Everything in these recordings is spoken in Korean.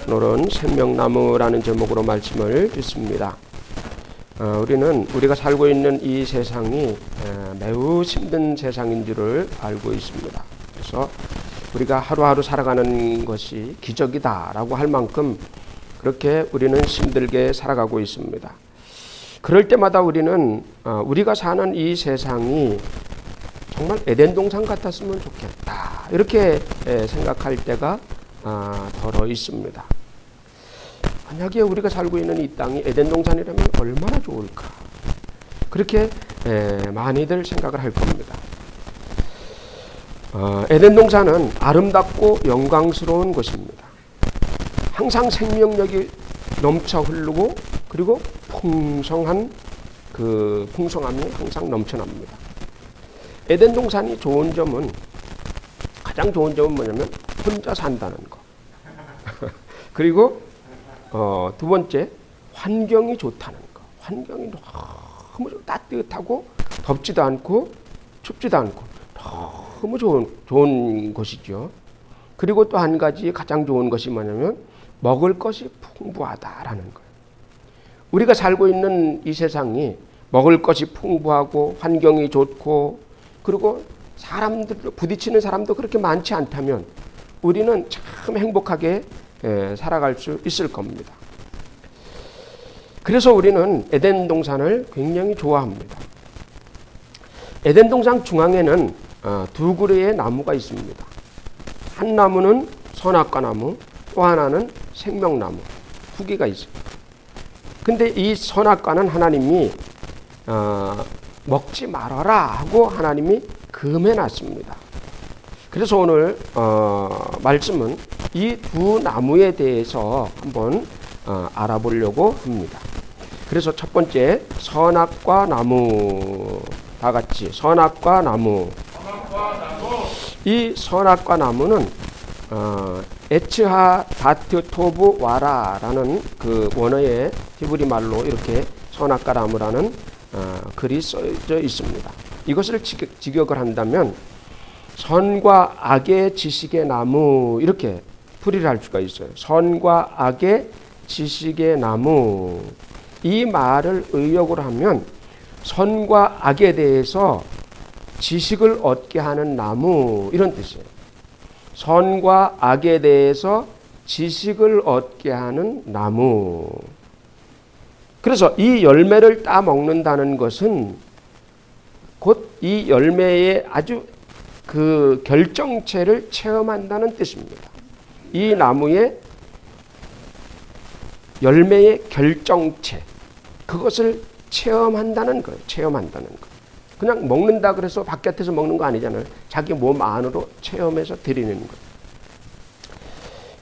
오늘은 생명나무라는 제목으로 말씀을 듣습니다. 우리가 살고 있는 이 세상이 매우 힘든 세상인 줄을 알고 있습니다. 그래서 우리가 하루하루 살아가는 것이 기적이다라고 할 만큼 그렇게 우리는 힘들게 살아가고 있습니다. 그럴 때마다 우리는 우리가 사는 이 세상이 정말 에덴 동산 같았으면 좋겠다 이렇게 생각할 때가 덜어 있습니다. 만약에 우리가 살고 있는 이 땅이 에덴 동산이라면 얼마나 좋을까 그렇게 많이들 생각을 할 겁니다. 에덴 동산은 아름답고 영광스러운 곳입니다. 항상 생명력이 넘쳐 흐르고 그리고 풍성한 그 풍성함이 항상 넘쳐납니다. 에덴 동산이 좋은 점은 가장 좋은 점은 뭐냐면 혼자 산다는 거. 그리고 두 번째 환경이 좋다는 거. 환경이 너무 따뜻하고 덥지도 않고 춥지도 않고 너무 좋은 곳이죠. 그리고 또 한 가지 가장 좋은 것이 뭐냐면 먹을 것이 풍부하다라는 거예요. 우리가 살고 있는 이 세상이 먹을 것이 풍부하고 환경이 좋고 그리고 사람들 부딪히는 사람도 그렇게 많지 않다면 우리는 참 행복하게 살아갈 수 있을 겁니다. 그래서 우리는 에덴 동산을 굉장히 좋아합니다. 에덴 동산 중앙에는 두 그루의 나무가 있습니다. 한 나무는 선악과 나무, 또 하나는 생명나무 두 개가 있습니다. 근데 이 선악과는 하나님이 먹지 말아라 하고 하나님이 금해놨습니다. 그래서 오늘 말씀은 이 두 나무에 대해서 한번 알아보려고 합니다. 그래서 첫 번째 선악과 나무 다 같이 선악과 나무. 이 선악과 나무는 에츠하 다트 토브 와라라는 그 원어의 히브리 말로 이렇게 선악과 나무라는 글이 써져 있습니다. 이것을 직역을 한다면 선과 악의 지식의 나무 이렇게 풀이를 할 수가 있어요. 선과 악의 지식의 나무. 이 말을 의역으로 하면 선과 악에 대해서 지식을 얻게 하는 나무 이런 뜻이에요. 선과 악에 대해서 지식을 얻게 하는 나무. 그래서 이 열매를 따 먹는다는 것은 곧 이 열매의 아주 그 결정체를 체험한다는 뜻입니다. 이 나무의 열매의 결정체, 그것을 체험한다는 거예요. 체험한다는 거. 그냥 먹는다 그래서 바깥에서 먹는 거 아니잖아요. 자기 몸 안으로 체험해서 드리는 거예요.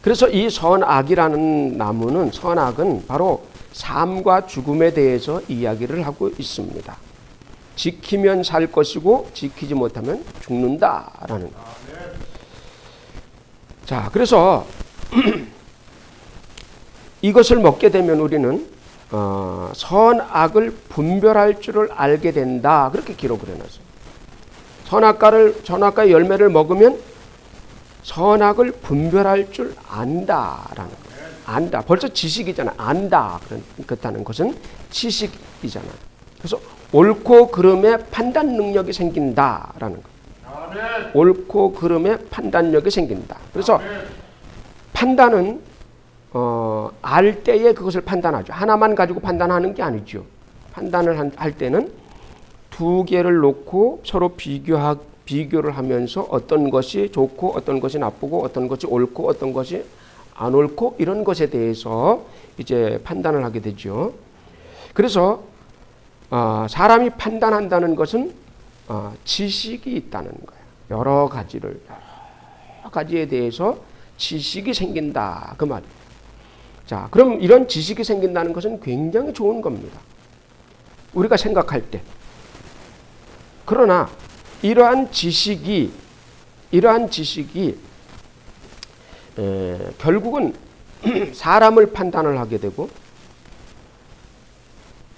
그래서 이 선악이라는 나무는 선악은 바로 삶과 죽음에 대해서 이야기를 하고 있습니다. 지키면 살 것이고 지키지 못하면 죽는다라는 거. 자, 그래서 이것을 먹게 되면 우리는 선악을 분별할 줄을 알게 된다. 그렇게 기록을 해놨어요. 선악과의 열매를 먹으면 선악을 분별할 줄 안다라는 거예요. 안다. 벌써 지식이잖아요. 안다. 그렇다는 것은 지식이잖아요. 그래서 옳고 그름의 판단 능력이 생긴다라는 거예요. 옳고 그름의 판단력이 생긴다. 그래서 판단은 알 때에 그것을 판단하죠. 하나만 가지고 판단하는 게 아니죠. 판단을 할 때는 두 개를 놓고 서로 비교를 하면서 어떤 것이 좋고 어떤 것이 나쁘고 어떤 것이 옳고 어떤 것이 안 옳고 이런 것에 대해서 이제 판단을 하게 되죠. 그래서 사람이 판단한다는 것은 지식이 있다는 거예요. 여러 가지에 대해서 지식이 생긴다 그 말이에요. 자, 그럼 이런 지식이 생긴다는 것은 굉장히 좋은 겁니다. 우리가 생각할 때. 그러나 이러한 지식이 결국은 사람을 판단을 하게 되고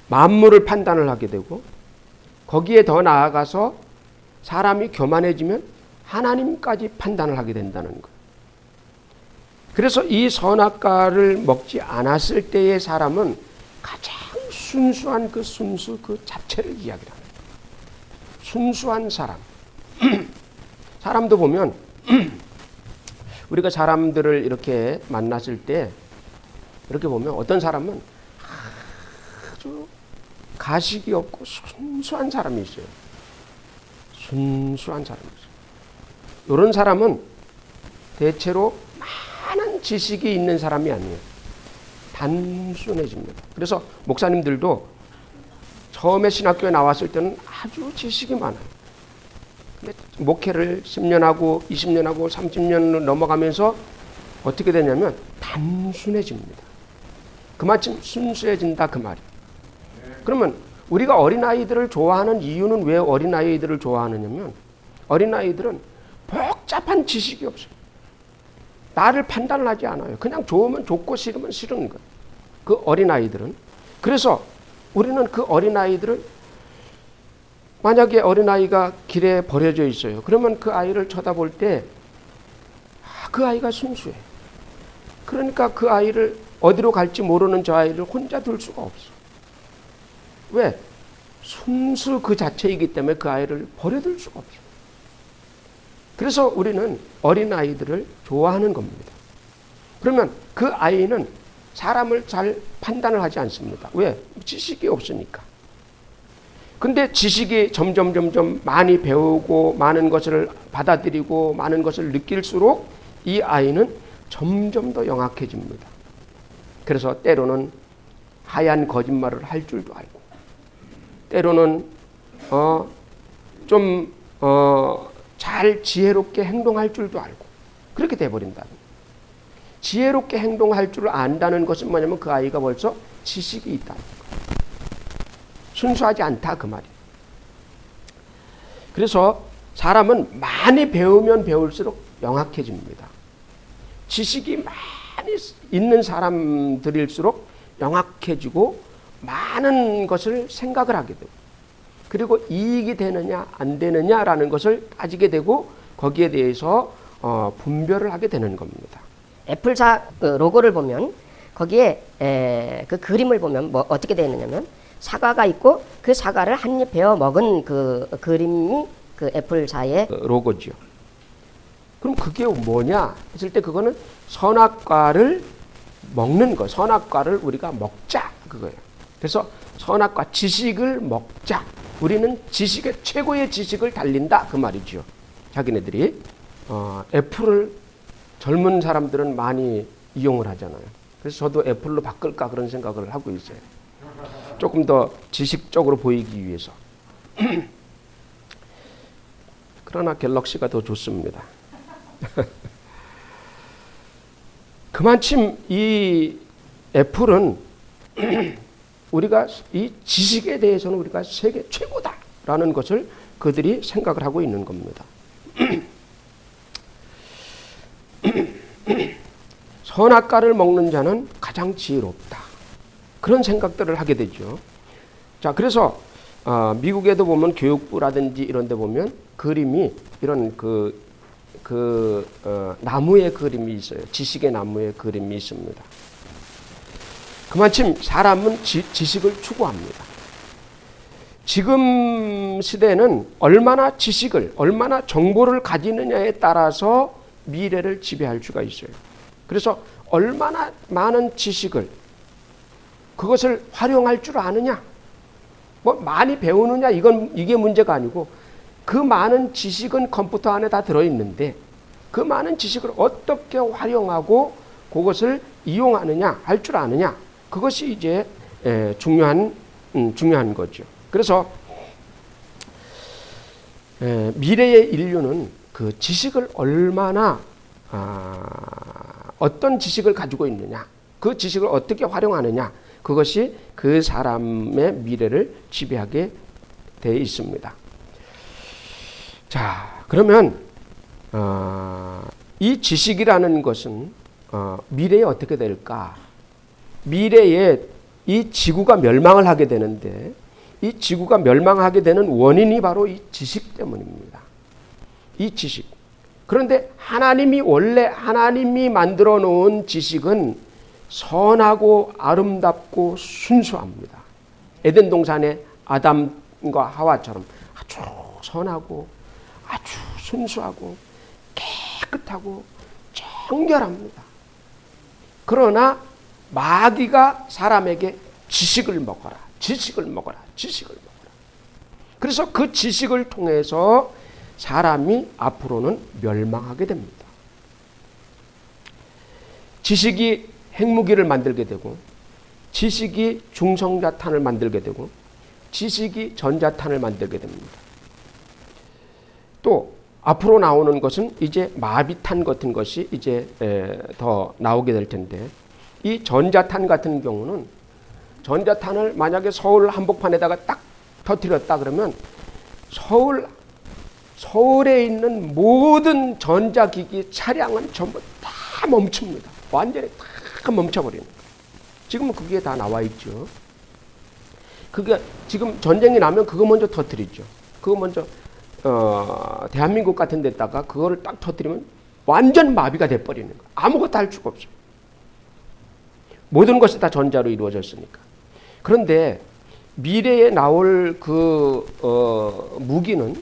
만물을 판단을 하게 되고 거기에 더 나아가서 사람이 교만해지면 하나님까지 판단을 하게 된다는 거예요. 그래서 이 선악과를 먹지 않았을 때의 사람은 가장 순수한 그 순수 그 자체를 이야기하는 거예요. 순수한 사람. 사람도 보면 우리가 사람들을 이렇게 만났을 때 이렇게 보면 어떤 사람은 아주 가식이 없고 순수한 사람이 있어요. 순수한 사람이 있어요. 이런 사람은 대체로 많은 지식이 있는 사람이 아니에요. 단순해집니다. 그래서 목사님들도 처음에 신학교에 나왔을 때는 아주 지식이 많아요. 근데 목회를 10년하고 20년하고 30년을 넘어가면서 어떻게 되냐면 단순해집니다. 그만큼 순수해진다 그 말이에요. 그러면 우리가 어린아이들을 좋아하는 이유는 왜 어린아이들을 좋아하느냐면 어린아이들은 복잡한 지식이 없어요. 나를 판단을 하지 않아요. 그냥 좋으면 좋고 싫으면 싫은 거예요. 그 어린아이들은. 그래서 우리는 그 어린아이들을 만약에 어린아이가 길에 버려져 있어요. 그러면 그 아이를 쳐다볼 때 그 아이가 순수해. 그러니까 그 아이를 어디로 갈지 모르는 저 아이를 혼자 둘 수가 없어. 왜? 순수 그 자체이기 때문에 그 아이를 버려둘 수가 없어. 그래서 우리는 어린아이들을 좋아하는 겁니다. 그러면 그 아이는 사람을 잘 판단을 하지 않습니다. 왜? 지식이 없으니까. 근데 지식이 점점 많이 배우고 많은 것을 받아들이고 많은 것을 느낄수록 이 아이는 점점 더 영악해집니다. 그래서 때로는 하얀 거짓말을 할 줄도 알고 때로는 잘 지혜롭게 행동할 줄도 알고 그렇게 돼버린다. 지혜롭게 행동할 줄 안다는 것은 뭐냐면 그 아이가 벌써 지식이 있다는 거예요. 순수하지 않다 그 말이에요. 그래서 사람은 많이 배우면 배울수록 영악해집니다. 지식이 많이 있는 사람들일수록 영악해지고 많은 것을 생각을 하게 되고 그리고 이익이 되느냐 안 되느냐라는 것을 따지게 되고 거기에 대해서 분별을 하게 되는 겁니다. 애플사 로고를 보면 거기에 그 그림을 보면 뭐 어떻게 되어 있느냐면 사과가 있고 그 사과를 한 입 베어 먹은 그 그림이 그 애플사의 로고죠. 그럼 그게 뭐냐 했을 때 그거는 선악과를 먹는 거, 선악과를 우리가 먹자 그거예요. 그래서 선악과 지식을 먹자. 우리는 지식의 최고의 지식을 달린다 그 말이죠. 자기네들이 애플을 젊은 사람들은 많이 이용을 하잖아요. 그래서 저도 애플로 바꿀까 그런 생각을 하고 있어요. 조금 더 지식적으로 보이기 위해서. 그러나 갤럭시가 더 좋습니다. 그만큼 이 애플은 우리가 이 지식에 대해서는 우리가 세계 최고다라는 것을 그들이 생각을 하고 있는 겁니다. 선악과를 먹는 자는 가장 지혜롭다. 그런 생각들을 하게 되죠. 자, 그래서 미국에도 보면 교육부라든지 이런 데 보면 그림이 이런 나무의 그림이 있어요. 지식의 나무의 그림이 있습니다. 그만큼 사람은 지식을 추구합니다. 지금 시대는 얼마나 지식을, 얼마나 정보를 가지느냐에 따라서 미래를 지배할 수가 있어요. 그래서 얼마나 많은 지식을 그것을 활용할 줄 아느냐, 뭐 많이 배우느냐 이게 문제가 아니고 그 많은 지식은 컴퓨터 안에 다 들어있는데 그 많은 지식을 어떻게 활용하고 그것을 이용하느냐 할 줄 아느냐 그것이 이제 중요한 거죠. 그래서 미래의 인류는 그 지식을 얼마나 어떤 지식을 가지고 있느냐 그 지식을 어떻게 활용하느냐 그것이 그 사람의 미래를 지배하게 되어 있습니다. 자, 그러면 이 지식이라는 것은 미래에 어떻게 될까? 미래에 이 지구가 멸망을 하게 되는데 이 지구가 멸망하게 되는 원인이 바로 이 지식 때문입니다. 이 지식. 그런데 원래 하나님이 만들어 놓은 지식은 선하고 아름답고 순수합니다. 에덴 동산의 아담과 하와처럼 아주 선하고 아주 순수하고 깨끗하고 정결합니다. 그러나 마귀가 사람에게 지식을 먹어라. 그래서 그 지식을 통해서 사람이 앞으로는 멸망하게 됩니다. 지식이 핵무기를 만들게 되고, 지식이 중성자탄을 만들게 되고, 지식이 전자탄을 만들게 됩니다. 또 앞으로 나오는 것은 이제 마비탄 같은 것이 이제 더 나오게 될 텐데, 이 전자탄 같은 경우는 전자탄을 만약에 서울 한복판에다가 딱 터뜨렸다 그러면 서울에 있는 모든 전자기기 차량은 전부 다 멈춥니다. 완전히 다 멈춰버리는 거예요. 지금은 그게 다 나와 있죠. 그게 지금 전쟁이 나면 그거 먼저 터뜨리죠. 그거 먼저 대한민국 같은 데다가 그거를 딱 터뜨리면 완전 마비가 돼버리는 거예요. 아무것도 할 수가 없어요. 모든 것이 다 전자로 이루어졌으니까. 그런데 미래에 나올 무기는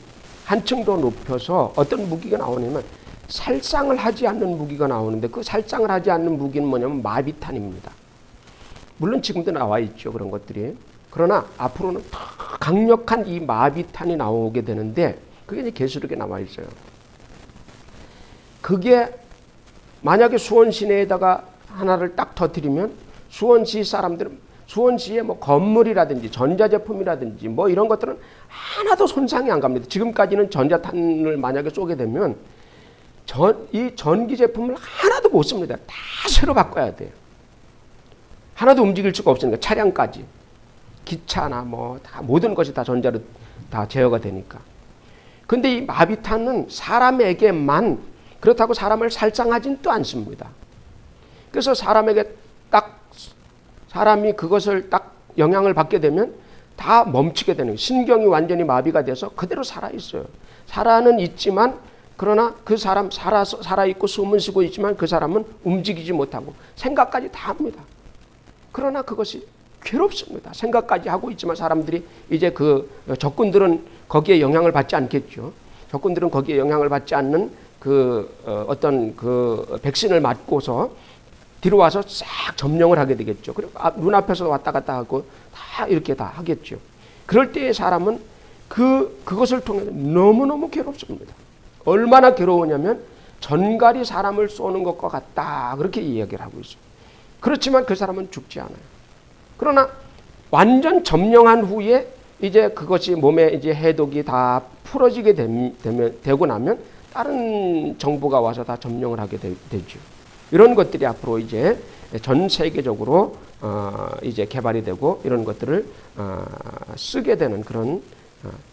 한층 더 높여서 어떤 무기가 나오냐면 살상을 하지 않는 무기가 나오는데, 그 살상을 하지 않는 무기는 뭐냐면 마비탄입니다. 물론 지금도 나와 있죠, 그런 것들이. 그러나 앞으로는 더 강력한 이 마비탄이 나오게 되는데, 그게 이제 계시록에 나와 있어요. 그게 만약에 수원 시내에다가 하나를 딱 터뜨리면 수원시 사람들은 수원시의 뭐 건물이라든지 전자제품이라든지 뭐 이런 것들은 하나도 손상이 안 갑니다. 지금까지는 전자탄을 만약에 쏘게 되면 이 전기 제품을 하나도 못 씁니다. 다 새로 바꿔야 돼요. 하나도 움직일 수가 없으니까, 차량까지 기차나 뭐 다 모든 것이 다 전자로 다 제어가 되니까. 근데 이 마비탄은 사람에게만, 그렇다고 사람을 살상하진 또 않습니다. 그래서 사람이 그것을 딱 영향을 받게 되면 다 멈추게 되는 거예요. 신경이 완전히 마비가 돼서 그대로 살아있어요. 살아는 있지만, 그러나 그 사람 살아있고 숨은 쉬고 있지만 그 사람은 움직이지 못하고 생각까지 다 합니다. 그러나 그것이 괴롭습니다. 생각까지 하고 있지만 사람들이 이제 그 적군들은 거기에 영향을 받지 않겠죠. 적군들은 거기에 영향을 받지 않는 어떤 백신을 맞고서 뒤로 와서 싹 점령을 하게 되겠죠. 그리고 눈앞에서 왔다 갔다 하고 다 이렇게 다 하겠죠. 그럴 때의 사람은 그것을 통해 너무너무 괴롭습니다. 얼마나 괴로우냐면 전갈이 사람을 쏘는 것과 같다, 그렇게 이야기를 하고 있어요. 그렇지만 그 사람은 죽지 않아요. 그러나 완전 점령한 후에 이제 그것이 몸에 이제 해독이 다 풀어지게 되고 나면 다른 정부가 와서 다 점령을 하게 되죠. 이런 것들이 앞으로 이제 전 세계적으로 이제 개발이 되고 이런 것들을 쓰게 되는 그런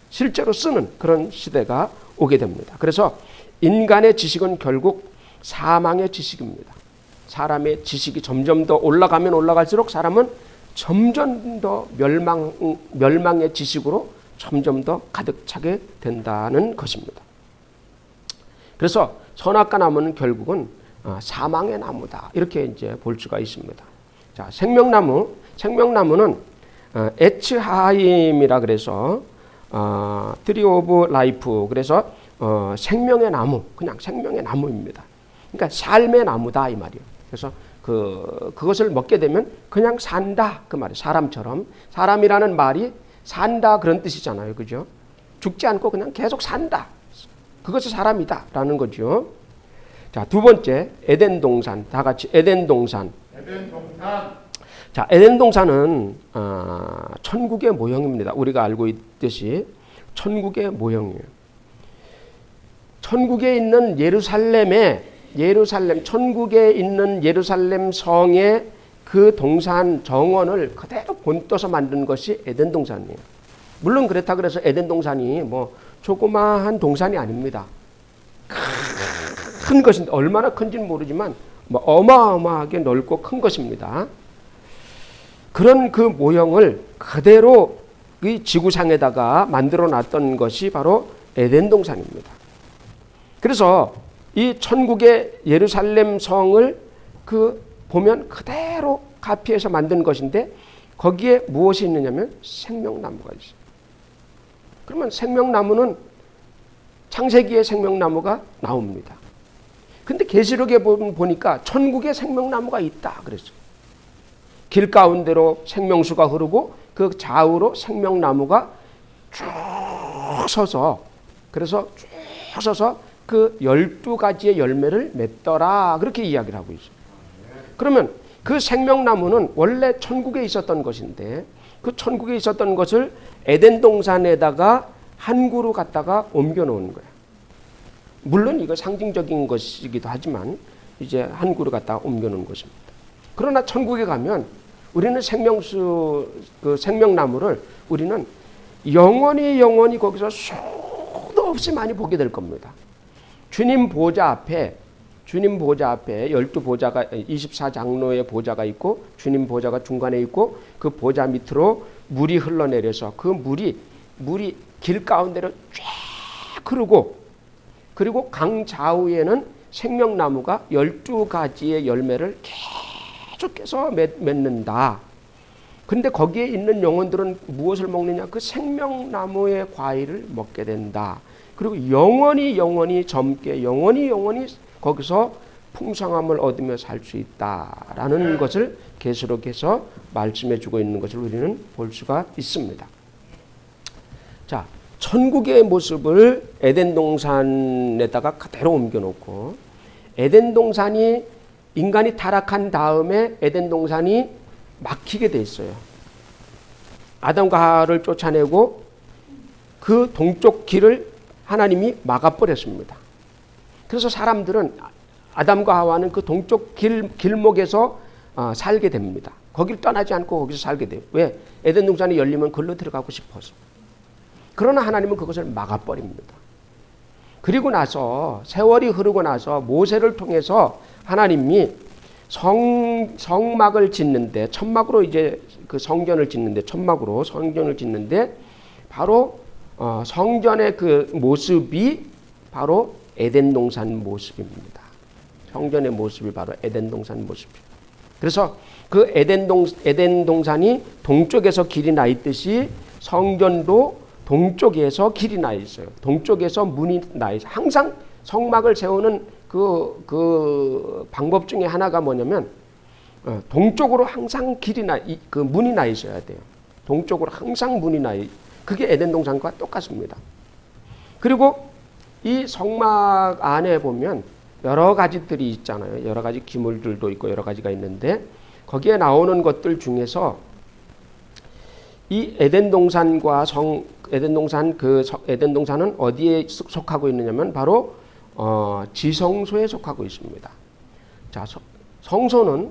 실제로 쓰는 그런 시대가 오게 됩니다. 그래서 인간의 지식은 결국 사망의 지식입니다. 사람의 지식이 점점 더 올라가면 올라갈수록 사람은 점점 더 멸망의 지식으로 점점 더 가득 차게 된다는 것입니다. 그래서 선악과 나무는 결국은 사망의 나무다, 이렇게 이제 볼 수가 있습니다. 자, 생명나무는 에츠하임이라 그래서 트리 오브 라이프, 그래서 생명의 나무, 그냥 생명의 나무입니다. 그러니까 삶의 나무다 이 말이에요. 그래서 그것을 먹게 되면 그냥 산다 그 말이에요. 사람처럼. 사람이라는 말이 산다 그런 뜻이잖아요, 그죠? 죽지 않고 그냥 계속 산다. 그것이 사람이다 라는 거죠. 자, 두 번째, 에덴 동산. 다 같이 에덴 동산. 자, 에덴 동산은 천국의 모형입니다. 우리가 알고 있듯이 천국의 모형이에요. 천국에 있는 천국에 있는 예루살렘 성의 그 동산 정원을 그대로 본떠서 만든 것이 에덴 동산이에요. 물론 그렇다 그래서 에덴 동산이 뭐 조그마한 동산이 아닙니다. 큰 것인데, 얼마나 큰지는 모르지만 뭐 어마어마하게 넓고 큰 것입니다. 그런 그 모형을 그대로 이 지구상에다가 만들어 놨던 것이 바로 에덴 동산입니다. 그래서 이 천국의 예루살렘 성을 보면 그대로 카피해서 만든 것인데 거기에 무엇이 있느냐면 생명나무가 있어요. 그러면 생명나무는 창세기에 생명나무가 나옵니다. 근데 계시록에 보니까 천국에 생명나무가 있다 그랬어요. 길 가운데로 생명수가 흐르고 그 좌우로 생명나무가 쭉 서서 그래서 쭉 서서 그 12가지의 열매를 맺더라 그렇게 이야기를 하고 있어요. 그러면 그 생명나무는 원래 천국에 있었던 것인데 그 천국에 있었던 것을 에덴 동산에다가 한 그루 갖다가 옮겨 놓은 거예요. 물론 이거 상징적인 것이기도 하지만 이제 한 그루 갖다가 옮겨 놓은 것입니다. 그러나 천국에 가면 우리는 그 생명나무를 우리는 영원히 거기서 수도 없이 많이 보게 될 겁니다. 주님 보좌 앞에 12보좌가 24장로의 보좌가 있고 주님 보좌가 중간에 있고 그 보좌 밑으로 물이 흘러내려서 그 물이 길 가운데로 쫙 흐르고 그리고 강 좌우에는 생명나무가 12가지의 열매를 계속해서 맺는다. 근데 거기에 있는 영혼들은 무엇을 먹느냐? 그 생명나무의 과일을 먹게 된다. 그리고 영원히 젊게 영원히 거기서 풍성함을 얻으며 살 수 있다라는 것을 계시록에서 말씀해 주고 있는 것을 우리는 볼 수가 있습니다. 자, 천국의 모습을 에덴 동산에다가 그대로 옮겨 놓고 에덴 동산이 인간이 타락한 다음에 에덴 동산이 막히게 돼 있어요. 아담과 하와를 쫓아내고 그 동쪽 길을 하나님이 막아버렸습니다. 그래서 사람들은 아담과 하와는 그 동쪽 길목에서 살게 됩니다. 거길 떠나지 않고 거기서 살게 돼요. 왜? 에덴 동산이 열리면 걸로 들어가고 싶어서. 그러나 하나님은 그것을 막아버립니다. 그리고 나서 세월이 흐르고 나서 모세를 통해서 하나님이 성막을 짓는데 천막으로 이제 그 성전을 짓는데 천막으로 성전을 짓는데 바로 성전의 그 모습이 바로 에덴 동산 모습입니다. 성전의 모습이 바로 에덴 동산 모습이에요. 그래서 그 에덴 동산이 동쪽에서 길이 나 있듯이 성전도 동쪽에서 길이 나 있어요. 동쪽에서 문이 나 있어요. 항상 성막을 세우는 그 방법 중에 하나가 뭐냐면 동쪽으로 항상 그 문이 나 있어야 돼요. 동쪽으로 항상 문이 나 그게 에덴 동산과 똑같습니다. 그리고 이 성막 안에 보면 여러 가지들이 있잖아요. 여러 가지 기물들도 있고 여러 가지가 있는데 거기에 나오는 것들 중에서 이 에덴 동산은 어디에 속하고 있느냐면 바로 지성소에 속하고 있습니다. 자, 성소는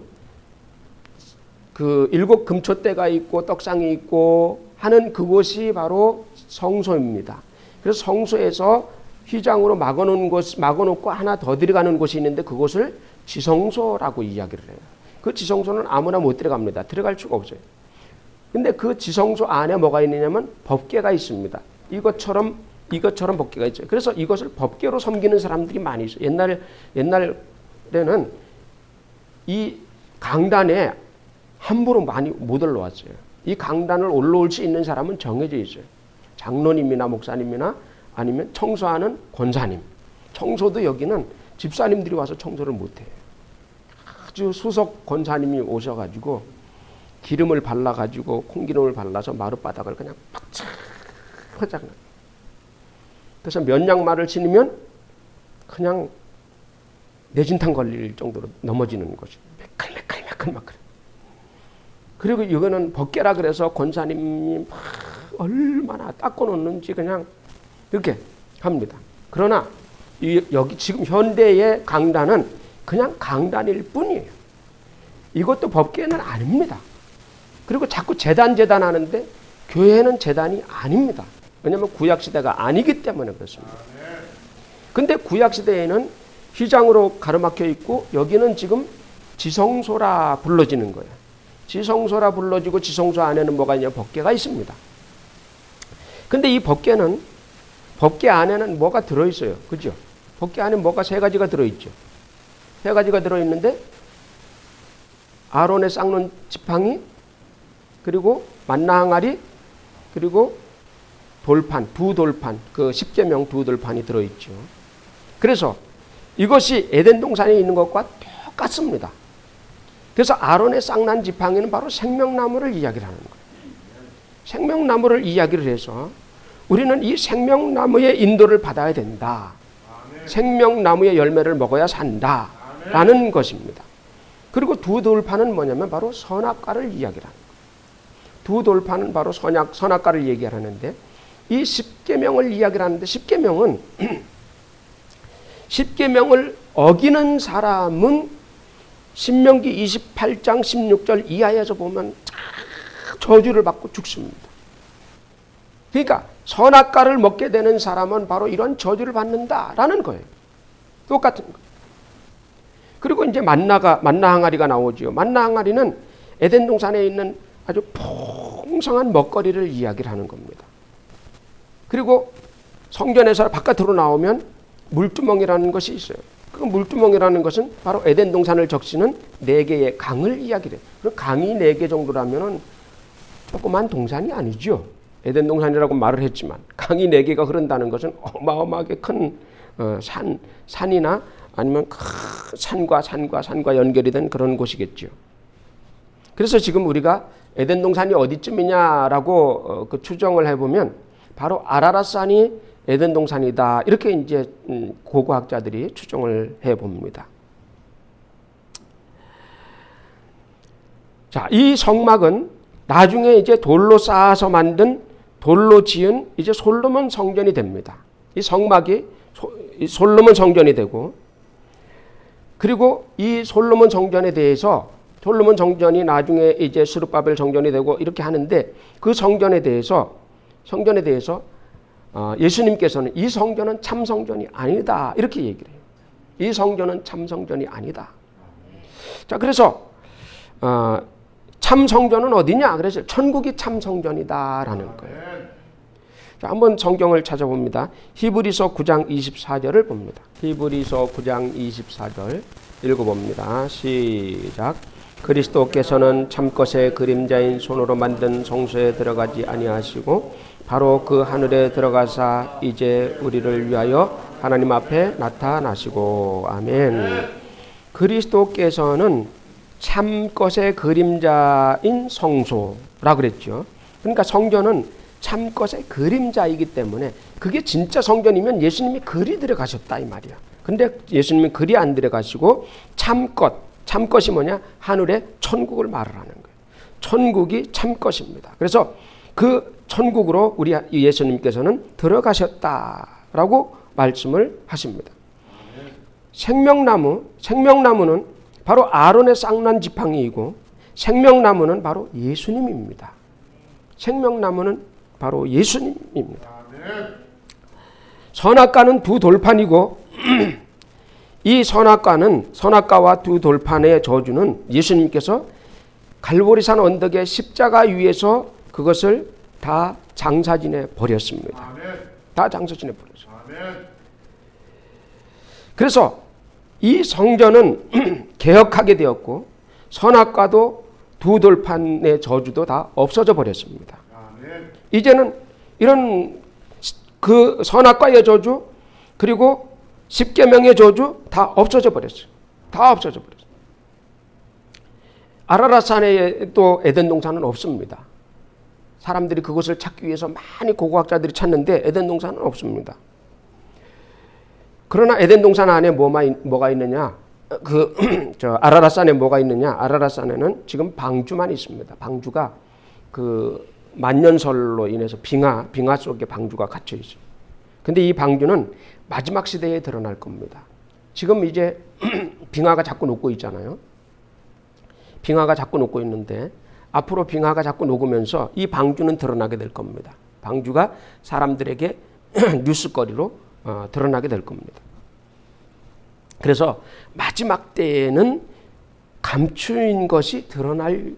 그 7 금초대가 있고 떡상이 있고 하는 그곳이 바로 성소입니다. 그래서 성소에서 휘장으로 막아놓고 하나 더 들어가는 곳이 있는데 그곳을 지성소라고 이야기를 해요. 그 지성소는 아무나 못 들어갑니다. 들어갈 수가 없어요. 근데 그 지성소 안에 뭐가 있느냐면 법궤가 있습니다. 이것처럼 법궤가 있죠. 그래서 이것을 법궤로 섬기는 사람들이 많이 있어요. 옛날에는 이 강단에 함부로 많이 못 올라왔어요. 이 강단을 올라올 수 있는 사람은 정해져 있어요. 장로님이나 목사님이나 아니면 청소하는 권사님. 청소도 여기는 집사님들이 와서 청소를 못해요. 아주 수석 권사님이 오셔가지고 기름을 발라가지고 콩기름을 발라서 마룻바닥을 그냥 팍착 하잖아요. 그래서 몇 양말을 신으면 그냥 뇌진탕 걸릴 정도로 넘어지는 것이 매끌매끌. 그리고 이거는 법궤라 그래서 권사님이 막 얼마나 닦고 놓는지 그냥 이렇게 합니다. 그러나 여기 지금 현대의 강단은 그냥 강단일 뿐이에요. 이것도 법궤는 아닙니다. 그리고 자꾸 재단 하는데 교회는 재단이 아닙니다. 왜냐하면 구약시대가 아니기 때문에 그렇습니다. 근데 구약시대에는 휘장으로 가로막혀 있고 여기는 지금 지성소라 불러지는 거예요. 지성소라 불러지고 지성소 안에는 뭐가 있냐? 법궤가 있습니다. 근데 이 법궤 안에는 뭐가 들어있어요. 그죠? 법궤 안에 뭐가 세 가지가 들어있죠. 세 가지가 들어있는데 아론의 쌍론 지팡이, 그리고 만나 항아리, 그리고 돌판, 두 돌판, 그 십계명 두 돌판이 들어있죠. 그래서 이것이 에덴 동산에 있는 것과 똑같습니다. 그래서 아론의 쌍난 지팡이는 바로 생명나무를 이야기를 하는 거예요. 생명나무를 이야기를 해서 우리는 이 생명나무의 인도를 받아야 된다. 생명나무의 열매를 먹어야 산다. 라는 것입니다. 그리고 두 돌판은 뭐냐면 바로 선악과를 이야기를 하는 거예요. 두 돌판은 바로 선악과를 얘기하는데 이 십계명을 이야기를 하는데 십계명을 어기는 사람은 신명기 28장 16절 이하에서 보면 저주를 받고 죽습니다. 그러니까 선악과를 먹게 되는 사람은 바로 이런 저주를 받는다라는 거예요. 똑같은 거. 그리고 이제 만나 항아리가 나오죠. 만나 항아리는 에덴 동산에 있는 아주 풍성한 먹거리를 이야기를 하는 겁니다. 그리고 성전에서 바깥으로 나오면 물두멍이라는 것이 있어요. 그 물두멍이라는 것은 바로 에덴 동산을 적시는 4개의 강을 이야기를 해요. 그럼 강이 4개 정도라면 조그만 동산이 아니죠. 에덴 동산이라고 말을 했지만 강이 4개가 흐른다는 것은 어마어마하게 큰 산이나 아니면 산과 연결이 된 그런 곳이겠죠. 그래서 지금 우리가 에덴 동산이 어디쯤이냐라고 그 추정을 해보면 바로 아라랏산이 에덴 동산이다. 이렇게 이제 고고학자들이 추정을 해봅니다. 자, 이 성막은 나중에 이제 돌로 쌓아서 만든 돌로 지은 이제 솔로몬 성전이 됩니다. 이 성막이 솔로몬 성전이 되고, 그리고 이 솔로몬 성전에 대해서 솔로몬 성전이 나중에 이제 스룹바벨 성전이 되고 이렇게 하는데 그 성전에 대해서 예수님께서는 이 성전은 참 성전이 아니다 이렇게 얘기를 해요. 이 성전은 참 성전이 아니다. 자, 그래서 참 성전은 어디냐? 그래서 천국이 참 성전이다라는 거예요. 자, 한번 성경을 찾아봅니다. 히브리서 9장 24절을 봅니다. 히브리서 9장 24절 읽어봅니다. 시작. 그리스도께서는 참것의 그림자인 손으로 만든 성소에 들어가지 아니하시고 바로 그 하늘에 들어가사 이제 우리를 위하여 하나님 앞에 나타나시고. 아멘. 그리스도께서는 참것의 그림자인 성소라 그랬죠. 그러니까 성전은 참것의 그림자이기 때문에 그게 진짜 성전이면 예수님이 그리 들어가셨다 이 말이야. 근데 예수님이 그리 안 들어가시고 참것이 뭐냐? 하늘의 천국을 말을 하는 거예요. 천국이 참것입니다. 그래서 그 천국으로 우리 예수님께서는 들어가셨다라고 말씀을 하십니다. 생명나무는 바로 아론의 쌍난 지팡이이고 생명나무는 바로 예수님입니다. 생명나무는 바로 예수님입니다. 선악과는 두 돌판이고 이 선악과와 두 돌판의 저주는 예수님께서 갈보리산 언덕의 십자가 위에서 그것을 다 장사진해 버렸습니다. 다 장사진해 버렸어요. 그래서 이 성전은 개혁하게 되었고 선악과도 두 돌판의 저주도 다 없어져 버렸습니다. 이제는 이런 그 선악과의 저주 그리고 십계명의 저주 다 없어져 버렸어요. 다 없어져 버렸어요. 아라랏산에 또 에덴 동산은 없습니다. 사람들이 그것을 찾기 위해서 많이 고고학자들이 찾는데 에덴 동산은 없습니다. 그러나 에덴 동산 안에 뭐가 있느냐? 아라랏산에 뭐가 있느냐? 아라랏산에는 지금 방주만 있습니다. 방주가 그 만년설로 인해서 빙하 속에 방주가 갇혀 있어요. 근데 이 방주는 마지막 시대에 드러날 겁니다. 지금 이제 빙하가 자꾸 녹고 있잖아요. 빙하가 자꾸 녹고 있는데 앞으로 빙하가 자꾸 녹으면서 이 방주는 드러나게 될 겁니다. 방주가 사람들에게 뉴스거리로 드러나게 될 겁니다. 그래서 마지막 때에는 감추인 것이 드러날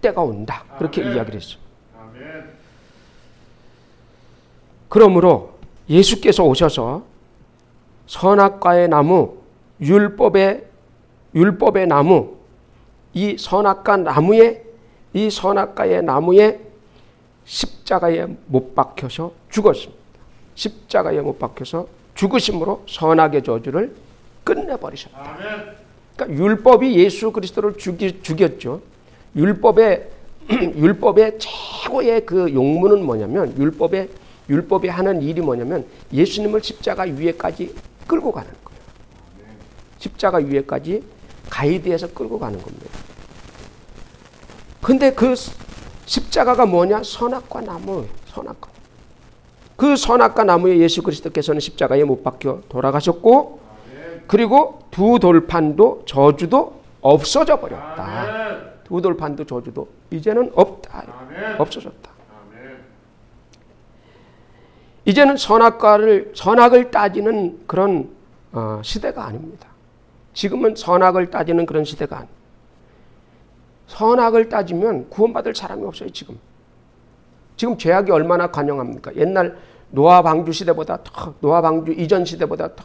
때가 온다. 그렇게 이야기를 했어요. 그러므로 예수께서 오셔서 선악과의 나무, 율법의 나무, 이 선악과의 나무에 십자가에 못 박혀서 죽었습니다. 십자가에 못 박혀서 죽으심으로 선악의 저주를 끝내버리셨다. 그러니까 율법이 예수 그리스도를 죽였죠. 율법의 최고의 그 용문은 뭐냐면, 율법이 하는 일이 뭐냐면 예수님을 십자가 위에까지 끌고 가는 거예요. 십자가 위에까지 가이드해서 끌고 가는 겁니다. 근데 그 십자가가 뭐냐? 선악과 나무예요. 선악과. 그 선악과 나무에 예수 그리스도께서는 십자가에 못 박혀 돌아가셨고, 그리고 두 돌판도 저주도 없어져 버렸다. 두 돌판도 저주도 이제는 없다. 없어졌다. 이제는 선악을 따지는 그런 시대가 아닙니다. 지금은 선악을 따지는 그런 시대가 아닙니다. 선악을 따지면 구원받을 사람이 없어요. 지금 죄악이 얼마나 관영합니까? 옛날 노아 방주 시대보다 노아 방주 이전 시대보다 더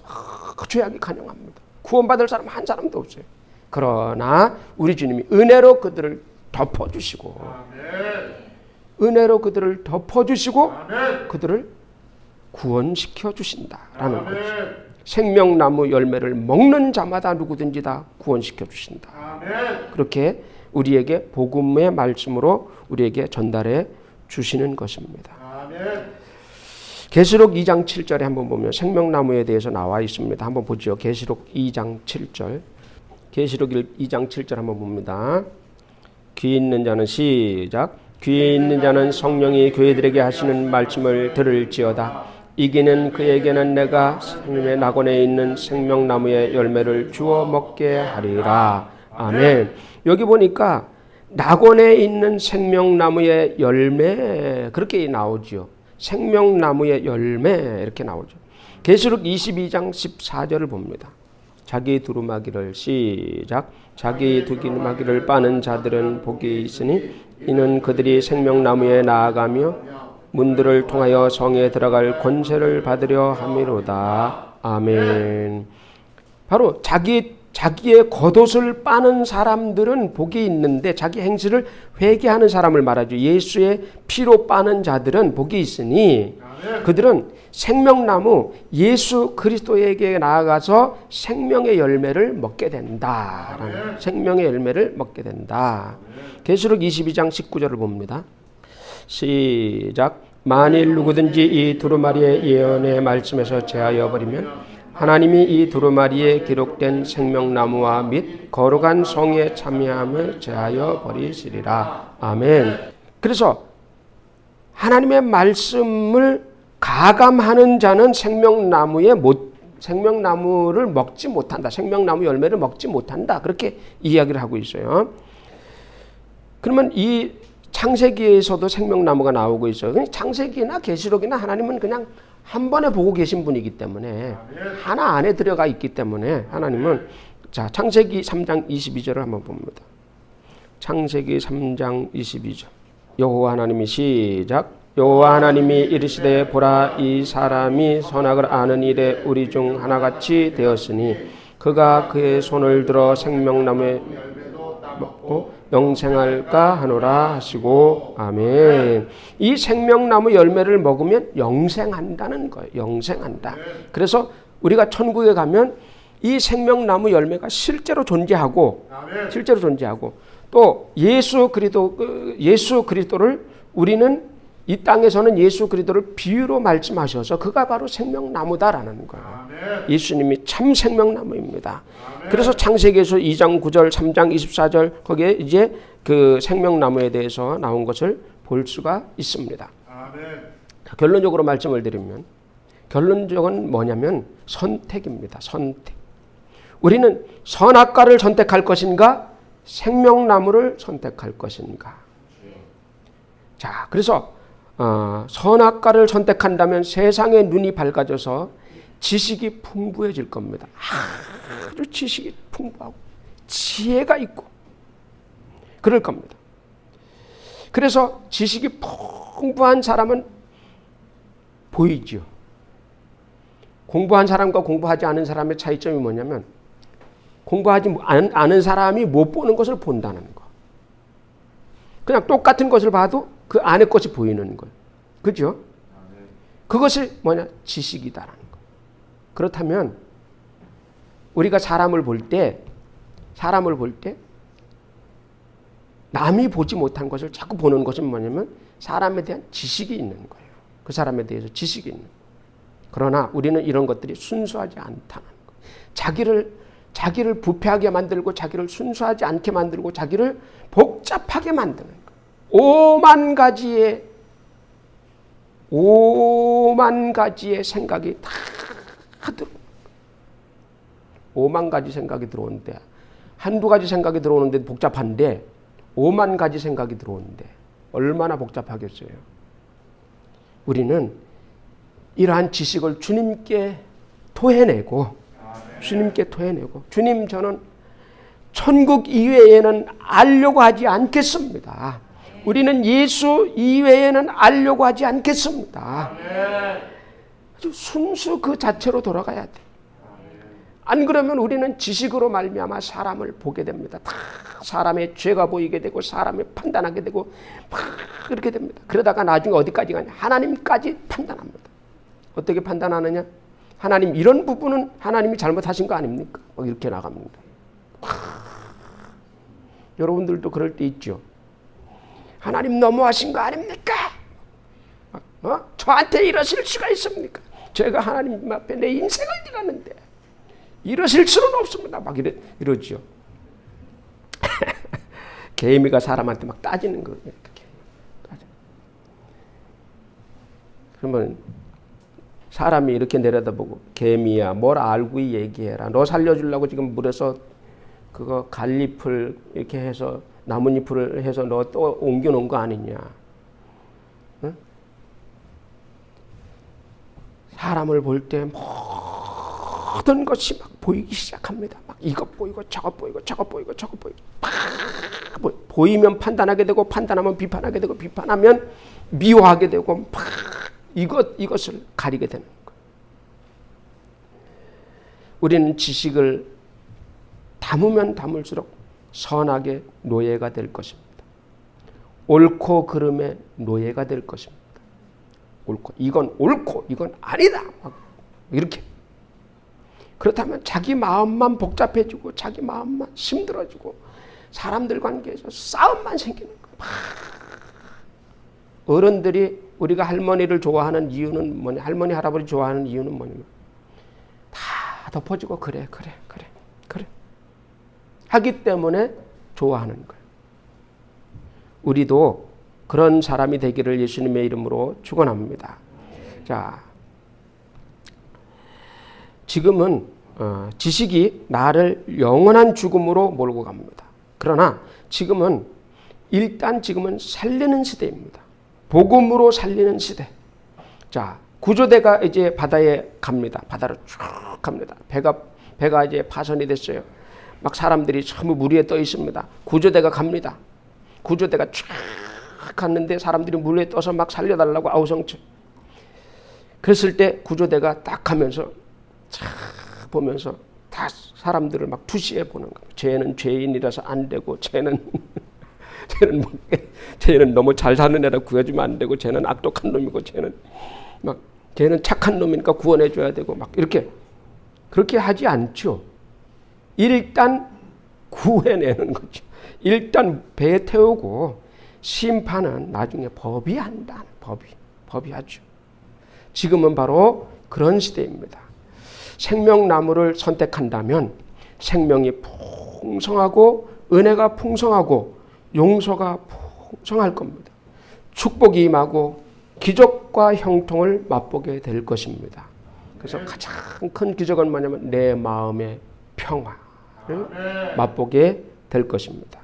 죄악이 관영합니다. 구원받을 사람 한 사람도 없어요. 그러나 우리 주님이 은혜로 그들을 덮어주시고, 그들을 구원시켜 주신다라는 거죠. 생명나무 열매를 먹는 자마다 누구든지 다 구원시켜 주신다. 그렇게 우리에게 복음의 말씀으로 우리에게 전달해 주시는 것입니다. 계시록 2장 7절에 한번 보면 생명나무에 대해서 나와 있습니다. 한번 보죠. 계시록 2장 7절. 계시록 2장 7절 한번 봅니다. 귀 있는 자는 시작. 귀 있는 자는 성령이 교회들에게 하시는 말씀을 들을지어다. 이기는 그에게는 내가 하나님의 낙원에 있는 생명나무의 열매를 주어 먹게 하리라. 아멘. 여기 보니까 낙원에 있는 생명나무의 열매 그렇게 나오죠. 생명나무의 열매 이렇게 나오죠. 계시록 22장 14절을 봅니다. 자기 두루마기를 시작. 자기 두루마기를 빠는 자들은 복이 있으니 이는 그들이 생명나무에 나아가며 문들을 통하여 성에 들어갈 권세를 받으려 함이로다. 아멘. 바로 자기의 겉옷을 빠는 사람들은 복이 있는데, 자기 행실을 회개하는 사람을 말하죠. 예수의 피로 빠는 자들은 복이 있으니 그들은 생명나무 예수 그리스도에게 나아가서 생명의 열매를 먹게 된다. 생명의 열매를 먹게 된다. 계시록 22장 19절을 봅니다. 시작. 만일 누구든지 이 두루마리의 예언의 말씀에서 제하여 버리면 하나님이 이 두루마리에 기록된 생명나무와 및 거룩한 성에 참여함을 제하여 버리시리라. 아멘. 그래서 하나님의 말씀을 가감하는 자는 생명나무를 먹지 못한다. 생명나무 열매를 먹지 못한다. 그렇게 이야기를 하고 있어요. 그러면 이 창세기에서도 생명나무가 나오고 있어요. 창세기나 계시록이나 하나님은 그냥 한 번에 보고 계신 분이기 때문에, 하나 안에 들어가 있기 때문에 하나님은, 자, 창세기 3장 22절을 한번 봅니다. 창세기 3장 22절. 여호와 하나님이 시작. 여호와 하나님이 이르시되 보라, 이 사람이 선악을 아는 일에 우리 중 하나같이 되었으니 그가 그의 손을 들어 생명나무에 먹고 영생할까 하노라 하시고. 아멘. 이 생명나무 열매를 먹으면 영생한다는 거예요. 영생한다. 그래서 우리가 천국에 가면 이 생명나무 열매가 실제로 존재하고 또 예수 그리스도를 우리는 이 땅에서는 예수 그리스도를 비유로 말씀하셔서 그가 바로 생명나무다라는 거예요. 예수님이 참 생명나무입니다. 그래서 창세기에서 2장 9절, 3장 24절 거기에 이제 그 생명나무에 대해서 나온 것을 볼 수가 있습니다. 자, 결론적으로 말씀을 드리면, 결론적은 뭐냐면 선택입니다. 선택. 우리는 선악과를 선택할 것인가, 생명나무를 선택할 것인가. 자, 그래서 선악과를 선택한다면 세상의 눈이 밝아져서 지식이 풍부해질 겁니다. 아주 지식이 풍부하고 지혜가 있고 그럴 겁니다. 그래서 지식이 풍부한 사람은 보이죠. 공부한 사람과 공부하지 않은 사람의 차이점이 뭐냐면 공부하지 않은 사람이 못 보는 것을 본다는 거. 그냥 똑같은 것을 봐도 그 안에 것이 보이는 거예요. 그죠? 그것이 뭐냐? 지식이다라는 거. 그렇다면 우리가 사람을 볼 때 남이 보지 못한 것을 자꾸 보는 것은 뭐냐면 사람에 대한 지식이 있는 거예요. 그 사람에 대해서 지식이 있는 거예요. 그러나 우리는 이런 것들이 순수하지 않다는 거예요. 자기를 부패하게 만들고 자기를 순수하지 않게 만들고 자기를 복잡하게 만드는 거예요. 5만 가지의 생각이 다 들어. 5만 가지 생각이 들어오는데 한두 가지 생각이 들어오는데 복잡한데 5만 가지 생각이 들어오는데 얼마나 복잡하겠어요. 우리는 이러한 지식을 주님께 토해내고 주님 저는 천국 이외에는 알려고 하지 않겠습니다. 우리는 예수 이외에는 알려고 하지 않겠습니다. 아주 순수 그 자체로 돌아가야 돼. 안 그러면 우리는 지식으로 말미암아 사람을 보게 됩니다. 다 사람의 죄가 보이게 되고 사람을 판단하게 되고 막 그렇게 됩니다. 그러다가 나중에 어디까지 가냐? 하나님까지 판단합니다. 어떻게 판단하느냐? 하나님 이런 부분은 하나님이 잘못하신 거 아닙니까? 막 이렇게 나갑니다. 여러분들도 그럴 때 있죠. 하나님 너무하신 거 아닙니까? 저한테 이러실 수가 있습니까? 제가 하나님 앞에 내 인생을 드렸는데 이러실 수는 없습니다. 막 이러죠. 개미가 사람한테 막 따지는 거예요. 그러면 사람이 이렇게 내려다보고 개미야 뭘 알고 얘기해라. 너 살려주려고 지금 물에서 그거 갈잎을 이렇게 해서 나뭇잎을 해서 너 또 옮겨놓은 거 아니냐. 응? 사람을 볼 때 모든 것이 막 보이기 시작합니다. 막 이것 보이고 저것 보이고 저것 보이고 저것 보이고 막 보이면 판단하게 되고 판단하면 비판하게 되고 비판하면 미워하게 되고 막 이것을 가리게 되는 거예요. 우리는 지식을 담으면 담을수록 선악의 노예가 될 것입니다. 옳고 그름의 노예가 될 것입니다. 옳고 이건 옳고 이건 아니다. 막 이렇게. 그렇다면 자기 마음만 복잡해지고 자기 마음만 힘들어지고 사람들 관계에서 싸움만 생기는 거예요. 어른들이 우리가 할머니를 좋아하는 이유는 뭐냐? 할머니 할아버지 좋아하는 이유는 뭐냐면 다 덮어지고 그래 하기 때문에 좋아하는 거예요. 우리도 그런 사람이 되기를 예수님의 이름으로 축원합니다. 자, 지금은 지식이 나를 영원한 죽음으로 몰고 갑니다. 그러나 지금은 살리는 시대입니다. 복음으로 살리는 시대. 자, 구조대가 이제 바다에 갑니다. 바다로 쭉 갑니다. 배가 이제 파손이 됐어요. 막 사람들이 전부 물 위에 떠 있습니다. 구조대가 갑니다. 구조대가 쭉 갔는데 사람들이 물 위에 떠서 막 살려달라고 아우성쳐. 그랬을 때 구조대가 딱 가면서 쫙 보면서 다 사람들을 막 투시해 보는 거예요. 쟤는 죄인이라서 안 되고 쟤는 너무 잘 사는 애라 구해주면 안 되고 쟤는 악독한 놈이고 쟤는 착한 놈이니까 구원해 줘야 되고 막 이렇게 그렇게 하지 않죠. 일단 구해내는 거죠. 일단 배에 태우고 심판은 나중에 법이 한다. 법이 하죠. 지금은 바로 그런 시대입니다. 생명나무를 선택한다면 생명이 풍성하고 은혜가 풍성하고 용서가 풍성할 겁니다. 축복이 임하고 기적과 형통을 맛보게 될 것입니다. 그래서 가장 큰 기적은 뭐냐면 내 마음의 평화를 맛보게 될 것입니다.